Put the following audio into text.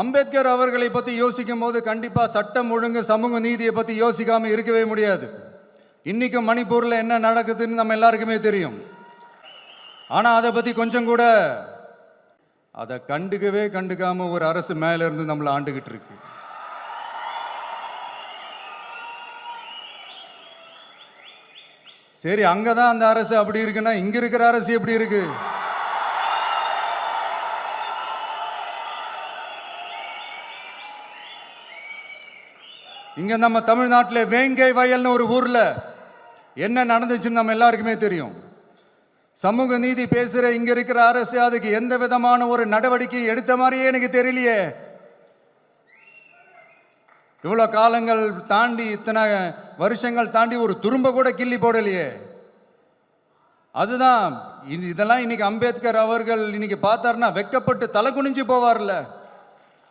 அம்பேத்கர் அவர்களை பற்றி யோசிக்கும் போது கண்டிப்பாக சட்டம் ஒழுங்கு சமூக நீதியை பற்றி யோசிக்காமல் இருக்கவே முடியாது. இன்றைக்கும் மணிப்பூரில் என்ன நடக்குதுன்னு நம்ம எல்லாருக்குமே தெரியும். ஆனால் அதை பற்றி கொஞ்சம் கூட அதை கண்டுக்காமல் ஒரு அரசு மேலே இருந்து நம்மளை ஆண்டுகிட்டு இருக்கு. சரி, அங்கே தான் அந்த அரசு அப்படி இருக்குன்னா இங்கே இருக்கிற அரசு எப்படி இருக்கு? இங்க நம்ம தமிழ்நாட்டில் வேங்கை வயல்னு ஒரு ஊர்ல என்ன நடந்துச்சுன்னு நம்ம எல்லாருக்குமே தெரியும். சமூக நீதி பேசுற இங்க இருக்கிற அரசு அதுக்கு எந்த விதமான ஒரு நடவடிக்கை எடுத்த மாதிரியே எனக்கு தெரியலையே. இவ்வளோ காலங்கள் தாண்டி, இத்தனை வருஷங்கள் தாண்டி ஒரு துரும்ப கூட கிள்ளி போடலையே. அதுதான் இதெல்லாம் இன்னைக்கு அம்பேத்கர் அவர்கள் இன்னைக்கு பார்த்தாருன்னா வெக்கப்பட்டு தலை குனிஞ்சு போவார்ல.